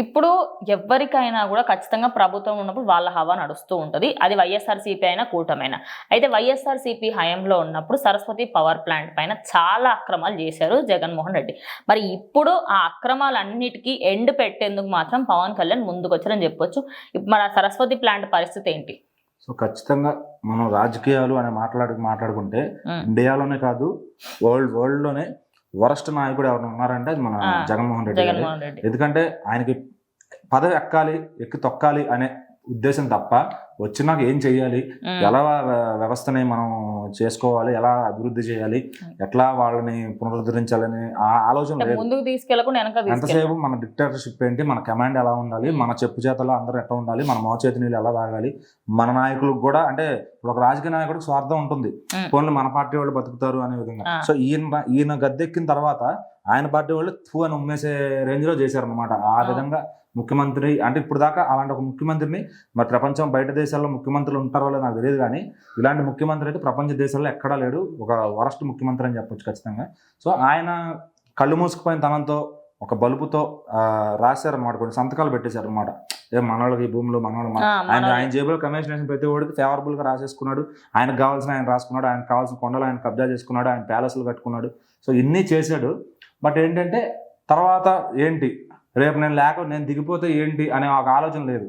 ఇప్పుడు ఎవ్వరికైనా కూడా ఖచ్చితంగా ప్రభుత్వం ఉన్నప్పుడు వాళ్ళ హవా నడుస్తూ ఉంటది. అది వైఎస్ఆర్‌సీపీ అయినా, కూటమైనా. అయితే వైఎస్ఆర్‌సీపీ హయాంలో ఉన్నప్పుడు సరస్వతి పవర్ ప్లాంట్ పైన చాలా అక్రమాలు చేశారు జగన్మోహన్ రెడ్డి. మరి ఇప్పుడు ఆ అక్రమాలన్నిటికీ ఎండ్ పెట్టేందుకు మాత్రం పవన్ కళ్యాణ్ ముందుకొచ్చారని చెప్పొచ్చు. మన సరస్వతి ప్లాంట్ పరిస్థితి ఏంటి? సో ఖచ్చితంగా మనం రాజకీయాలు అని మాట్లాడుకుంటే ఇండియాలోనే కాదు వరల్డ్‌లోనే వరస్ట్ నాయకుడు ఎవరైనా ఉన్నారంటే అది మన జగన్మోహన్ రెడ్డి గారే. ఎందుకంటే ఆయనకి పదవి ఎక్కి తొక్కాలి అనే ఉద్దేశం తప్ప వచ్చినాక ఏం చెయ్యాలి, ఎలా వ్యవస్థని మనం చేసుకోవాలి, ఎలా అభివృద్ధి చేయాలి, ఎట్లా వాళ్ళని పునరుద్ధరించాలని ఆ ఆలోచన లేదు. ముందుకు తీసుకెళ్లకుండా ఎంతసేపు మన డిక్టేటర్షిప్ ఏంటి, మన కమాండ్ ఎలా ఉండాలి, మన చెప్పు చేతలో అందరూ ఎట్లా ఉండాలి, మన మోచేతి నీళ్ళు ఎలా తాగాలి, మన నాయకులకు కూడా అంటే ఇప్పుడు ఒక రాజకీయ నాయకుడికి స్వార్థం ఉంటుంది, పోన్లు మన పార్టీ వాళ్ళు బతుకుతారు అనే విధంగా. సో ఈయన గద్దెక్కిన తర్వాత ఆయన పార్టీ వాళ్ళు తూ అని ఉమ్మేసే రేంజ్ లో చేశారనమాట. ఆ విధంగా ముఖ్యమంత్రి అంటే ఇప్పుడు దాకా అలాంటి ఒక ముఖ్యమంత్రిని మరి ప్రపంచం బయట దేశాల్లో ముఖ్యమంత్రులు ఉంటారో లేదో నాకు తెలియదు, కానీ ఇలాంటి ముఖ్యమంత్రి అయితే ప్రపంచ దేశాల్లో ఎక్కడా లేడు. ఒక వరస్ట్ ముఖ్యమంత్రి అని చెప్పొచ్చు ఖచ్చితంగా. సో ఆయన కళ్ళు మూసుకుపోయిన తనంతో ఒక బలుపుతో రాశారనమాట, కొన్ని సంతకాలు పెట్టేశారు అనమాట. మనోళ్ళకి భూములు ఆయన జేబులో కమిషన్ వేసిన ప్రతి ఒడికి ఫేవరబుల్ గా రాసేసుకున్నాడు. ఆయనకు కావాల్సిన ఆయన రాసుకున్నాడు, ఆయనకు కావాల్సిన కొండలు ఆయన కబ్జా చేసుకున్నాడు, ఆయన ప్యాలెస్లు కట్టుకున్నాడు. సో ఇన్ని చేశాడు. బట్ ఏంటంటే తర్వాత ఏంటి, రేపు నేను దిగిపోతే ఏంటి అనే ఒక ఆలోచన లేదు.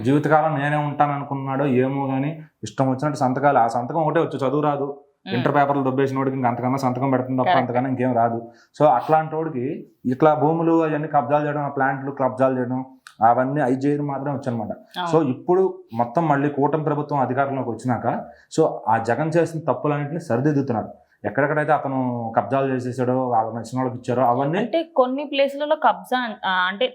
జీవితకాలం నేనే ఉంటాను అనుకున్నాడో ఏమో కానీ ఇష్టం వచ్చినట్టు సంతకాలు, ఆ సంతకం ఒకటే వచ్చు, చదువు రాదు, ఇంటర్ పేపర్లు దొబ్బేసిన వాడికి ఇంకా అంతకన్నా సంతకం పెడుతుంది తప్ప అంతకన్నా ఇంకేం రాదు. సో అట్లాంటి వాడికి ఇట్లా భూములు అవన్నీ కబ్జాలు చేయడం, ఆ ప్లాంట్లు కబ్జాలు చేయడం, అవన్నీ అవి చేయడం మాత్రమే వచ్చనమాట. సో ఇప్పుడు మొత్తం మళ్ళీ కూటమి ప్రభుత్వం అధికారంలోకి వచ్చినాక సో ఆ జగన్ చేసిన తప్పులన్నింటినీ సరిదిద్దుతున్నారు. ఎక్కడెక్కడైతే అతను కబ్జాలు చేసేసాడో, వాళ్ళకి నచ్చిన వాళ్ళకి ఇచ్చారో అవన్నీ. అంటే కొన్ని ప్లేసులలో కబ్జా అంటే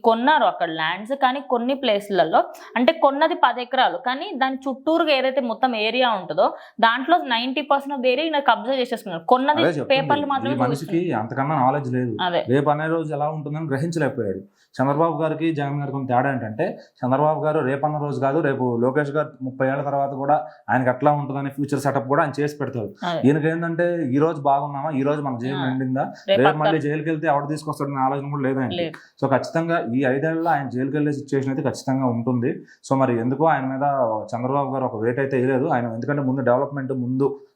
కొన్నారు అక్కడ ల్యాండ్స్, కానీ కొన్ని ప్లేసులలో అంటే కొన్నది 10 ఎకరాలు, కానీ దాని చుట్టూరుగా ఏదైతే మొత్తం ఏరియా ఉంటుందో దాంట్లో 90% ఆఫ్ ఏరియా కబ్జా చేసేసుకున్నారు. కొన్నది పేపర్లు మాత్రమే. మనిషికి అంతకన్నా నాలెడ్జ్ లేదు. రేపు అనే రోజు ఎలా ఉంటుందని గ్రహించలేకపోయాడు. చంద్రబాబు గారికి జగన్ గారికి కొంత తేడా ఏంటంటే, చంద్రబాబు గారు రేపన్న రోజు కాదు, రేపు లోకేష్ గారు 30 ఏళ్ల తర్వాత కూడా ఆయనకి ఎట్లా ఉంటుందని ఫ్యూచర్ సెటప్ కూడా ఆయన చేసి పెడతారు. ఈయనకి ఏంటంటే ఈ రోజు బాగున్నామా, ఈ రోజు మన జైలు నిండిందా, రేపు మళ్ళీ జైలుకి వెళ్తే ఎవరు తీసుకొస్తాడని ఆలోచన కూడా లేదు ఆయనకి. సో ఖచ్చితంగా ఈ 5 ఏళ్లలో ఆయన జైలుకి వెళ్ళే సిచ్యువేషన్ అయితే ఖచ్చితంగా ఉంటుంది. సో మరి ఎందుకో ఆయన మీద చంద్రబాబు గారు ఒక వెయిట్ అయితే వేయలేదు. ఆయన ఎందుకంటే ముందు డెవలప్మెంట్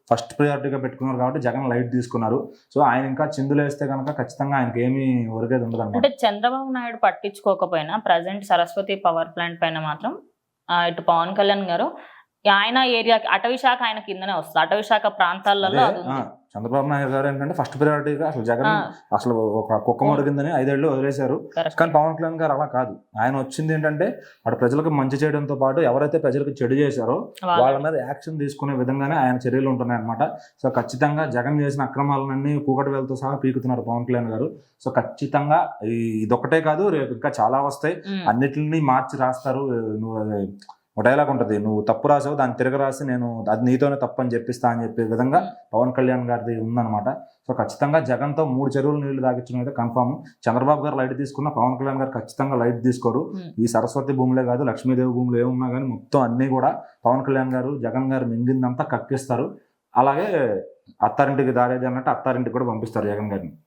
ఫస్ట్ ప్రయారిటీగా పెట్టుకున్నారు కాబట్టి జగన్ లైట్ తీసుకున్నారు. సో ఆయన ఇంకా చిందులేస్తే కనుక ఖచ్చితంగా ఆయనకి ఏమీ ఒరిగేది ఉండదు. అంటే చంద్రబాబు నాయుడు పట్టించుకోకపోయినా ప్రజెంట్ సరస్వతి పవర్ ప్లాంట్ పైన మాత్రం ఇటు పవన్ కళ్యాణ్ గారు ఆయన ఏరియా అటవీ శాఖ ఆయన కిందనే వస్తుంది. అటవీ శాఖ ప్రాంతాలలో చంద్రబాబు నాయుడు గారు ఏంటంటే ఫస్ట్ ప్రయారిటీగా అసలు జగన్ అసలు ఒక కుక్క మొరిగిందని 5 ఏళ్ళు వదిలేశారు. కానీ పవన్ కళ్యాణ్ గారు అలా కాదు. ఆయన వచ్చింది ఏంటంటే అటు ప్రజలకు మంచి చేయడంతో పాటు ఎవరైతే ప్రజలకు చెడు చేశారో వాళ్ళ మీద యాక్షన్ తీసుకునే విధంగానే ఆయన చర్యలు ఉంటున్నాయి అనమాట. సో ఖచ్చితంగా జగన్ చేసిన అక్రమాలన్నీ కూకటి వేలతో సహా పీకుతున్నారు పవన్ కళ్యాణ్ గారు. సో ఖచ్చితంగా ఇదొక్కటే కాదు, రేపు ఇంకా చాలా వస్తాయి. అన్నిటిని మార్చి రాస్తారు. ఒక డైలాగ్ ఉంటుంది, నువ్వు తప్పు రాసావు దాన్ని తిరగ రాసి నేను అది నీతోనే తప్పు అని చెప్పిస్తా అని చెప్పే విధంగా పవన్ కళ్యాణ్ గారిది ఉందన్నమాట. సో ఖచ్చితంగా జగన్తో 3 చెరువులు నీళ్లు తాగించడం అయితే కన్ఫామ్. చంద్రబాబు గారు లైట్ తీసుకున్న పవన్ కళ్యాణ్ గారు ఖచ్చితంగా లైట్ తీసుకోరు. ఈ సరస్వతి భూములే కాదు, లక్ష్మీదేవి భూములు ఏమున్నా కానీ మొత్తం అన్ని కూడా పవన్ కళ్యాణ్ గారు జగన్ గారు మింగిందంతా కక్కిస్తారు. అలాగే అత్తారింటికి దారేది అన్నట్టు అత్తారింటికి కూడా పంపిస్తారు జగన్ గారిని.